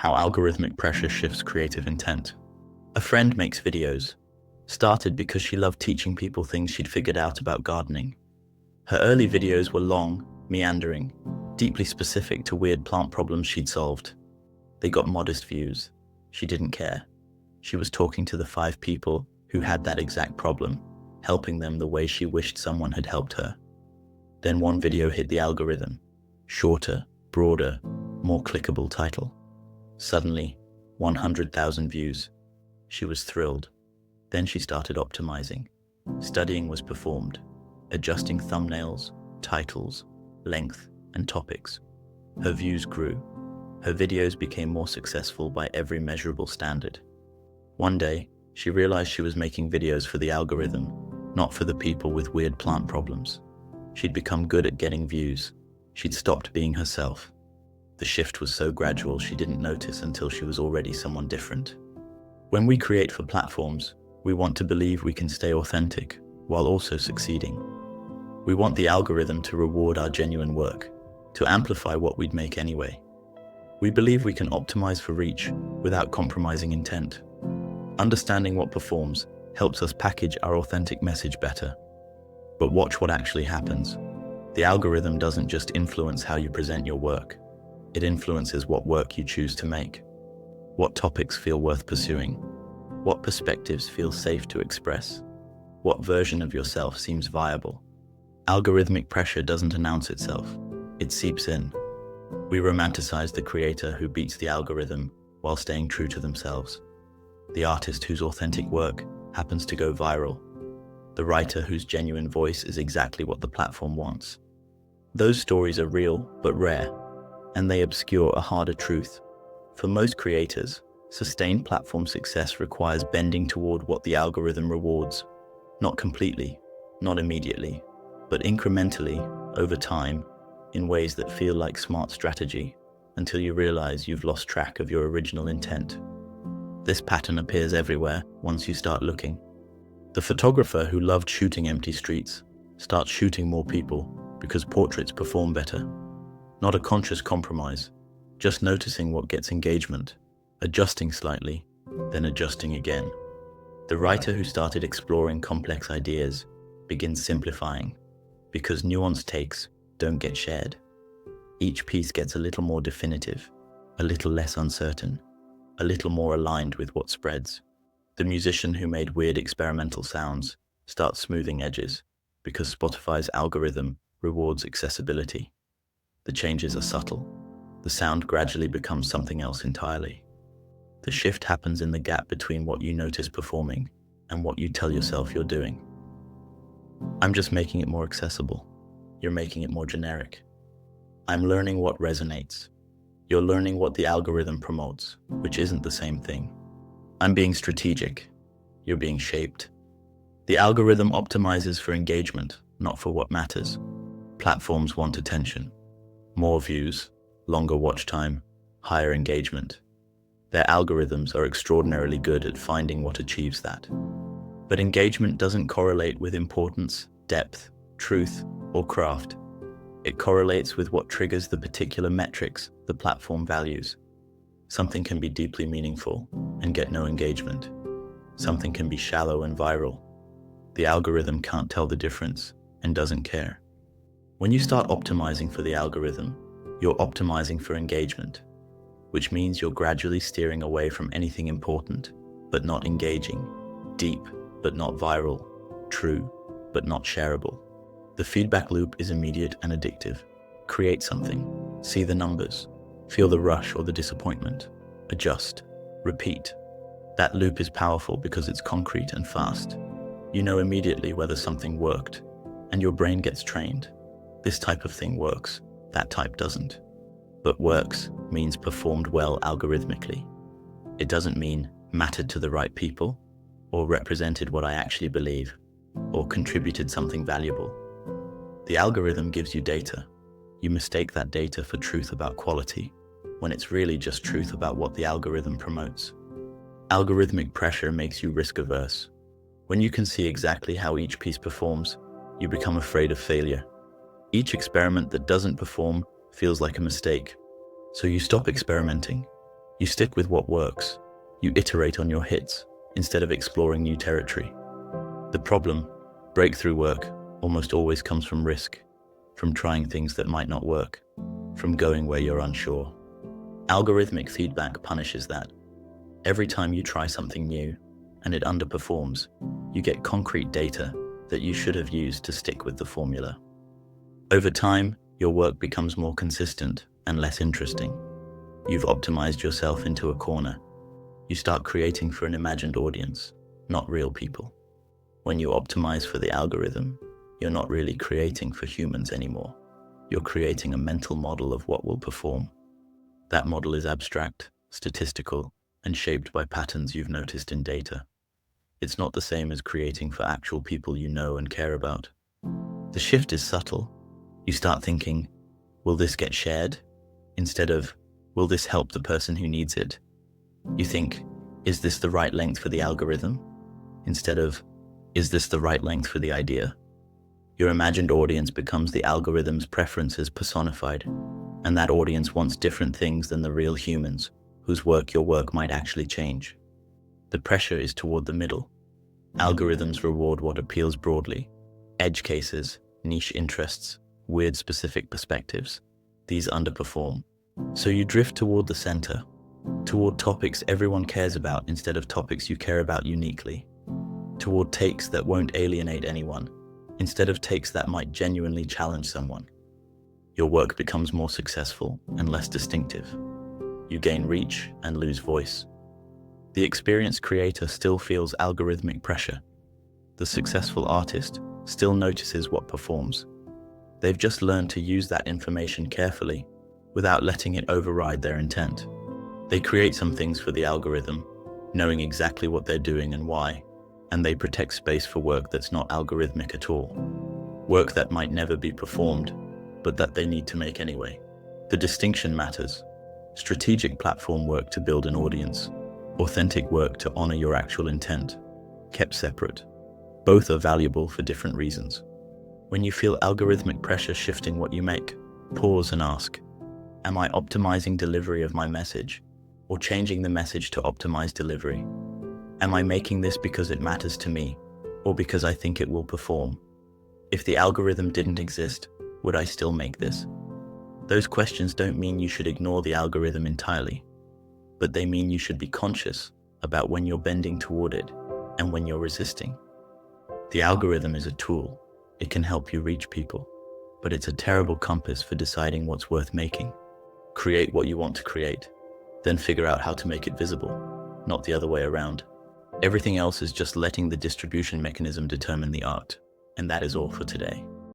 How algorithmic pressure shifts creative intent. A friend makes videos. Started because she loved teaching people things she'd figured out about gardening. Her early videos were long, meandering, deeply specific to weird plant problems she'd solved. They got modest views. She didn't care. She was talking to the 5 people who had that exact problem, helping them the way she wished someone had helped her. Then one video hit the algorithm. Shorter, broader, more clickable title. Suddenly, 100,000 views. She was thrilled. Then she started optimizing. Studying was performed, adjusting thumbnails, titles, length, and topics. Her views grew. Her videos became more successful by every measurable standard. One day, she realized she was making videos for the algorithm, not for the people with weird plant problems. She'd become good at getting views. She'd stopped being herself. The shift was so gradual she didn't notice until she was already someone different. When we create for platforms, we want to believe we can stay authentic while also succeeding. We want the algorithm to reward our genuine work, to amplify what we'd make anyway. We believe we can optimize for reach without compromising intent. Understanding what performs helps us package our authentic message better. But watch what actually happens. The algorithm doesn't just influence how you present your work. It influences what work you choose to make, what topics feel worth pursuing, what perspectives feel safe to express, what version of yourself seems viable. Algorithmic pressure doesn't announce itself, it seeps in. We romanticize the creator who beats the algorithm while staying true to themselves, the artist whose authentic work happens to go viral, the writer whose genuine voice is exactly what the platform wants. Those stories are real but rare, and they obscure a harder truth. For most creators, sustained platform success requires bending toward what the algorithm rewards. Not completely, not immediately, but incrementally, over time, in ways that feel like smart strategy, until you realize you've lost track of your original intent. This pattern appears everywhere once you start looking. The photographer who loved shooting empty streets starts shooting more people because portraits perform better. Not a conscious compromise, just noticing what gets engagement, adjusting slightly, then adjusting again. The writer who started exploring complex ideas begins simplifying, because nuanced takes don't get shared. Each piece gets a little more definitive, a little less uncertain, a little more aligned with what spreads. The musician who made weird experimental sounds starts smoothing edges, because Spotify's algorithm rewards accessibility. The changes are subtle. The sound gradually becomes something else entirely. The shift happens in the gap between what you notice performing and what you tell yourself you're doing. I'm just making it more accessible. You're making it more generic. I'm learning what resonates. You're learning what the algorithm promotes, which isn't the same thing. I'm being strategic. You're being shaped. The algorithm optimizes for engagement, not for what matters. Platforms want attention. More views, longer watch time, higher engagement. Their algorithms are extraordinarily good at finding what achieves that. But engagement doesn't correlate with importance, depth, truth, or craft. It correlates with what triggers the particular metrics the platform values. Something can be deeply meaningful and get no engagement. Something can be shallow and viral. The algorithm can't tell the difference and doesn't care. When you start optimizing for the algorithm, you're optimizing for engagement, which means you're gradually steering away from anything important, but not engaging, deep, but not viral, true, but not shareable. The feedback loop is immediate and addictive. Create something, see the numbers, feel the rush or the disappointment, adjust, repeat. That loop is powerful because it's concrete and fast. You know immediately whether something worked, and your brain gets trained. This type of thing works, that type doesn't. But works means performed well algorithmically. It doesn't mean mattered to the right people, or represented what I actually believe, or contributed something valuable. The algorithm gives you data. You mistake that data for truth about quality, when it's really just truth about what the algorithm promotes. Algorithmic pressure makes you risk-averse. When you can see exactly how each piece performs, you become afraid of failure. Each experiment that doesn't perform feels like a mistake, so you stop experimenting. You stick with what works. You iterate on your hits instead of exploring new territory. The problem, breakthrough work, almost always comes from risk, from trying things that might not work, from going where you're unsure. Algorithmic feedback punishes that. Every time you try something new and it underperforms, you get concrete data that you should have used to stick with the formula. Over time, your work becomes more consistent and less interesting. You've optimized yourself into a corner. You start creating for an imagined audience, not real people. When you optimize for the algorithm, you're not really creating for humans anymore. You're creating a mental model of what will perform. That model is abstract, statistical, and shaped by patterns you've noticed in data. It's not the same as creating for actual people you know and care about. The shift is subtle. You start thinking, will this get shared? Instead of, will this help the person who needs it? You think, is this the right length for the algorithm? Instead of, is this the right length for the idea? Your imagined audience becomes the algorithm's preferences personified, and that audience wants different things than the real humans, whose work your work might actually change. The pressure is toward the middle. Algorithms reward what appeals broadly. Edge cases, niche interests, weird specific perspectives. These underperform. So you drift toward the center, toward topics everyone cares about instead of topics you care about uniquely, toward takes that won't alienate anyone, instead of takes that might genuinely challenge someone. Your work becomes more successful and less distinctive. You gain reach and lose voice. The experienced creator still feels algorithmic pressure. The successful artist still notices what performs. They've just learned to use that information carefully without letting it override their intent. They create some things for the algorithm, knowing exactly what they're doing and why, and they protect space for work that's not algorithmic at all. Work that might never be performed, but that they need to make anyway. The distinction matters. Strategic platform work to build an audience, authentic work to honor your actual intent, kept separate. Both are valuable for different reasons. When you feel algorithmic pressure shifting what you make, pause and ask, am I optimizing delivery of my message, or changing the message to optimize delivery? Am I making this because it matters to me, or because I think it will perform? If the algorithm didn't exist, would I still make this? Those questions don't mean you should ignore the algorithm entirely, but they mean you should be conscious about when you're bending toward it and when you're resisting. The algorithm is a tool. It can help you reach people, but it's a terrible compass for deciding what's worth making. Create what you want to create, then figure out how to make it visible, not the other way around. Everything else is just letting the distribution mechanism determine the art, and that is all for today.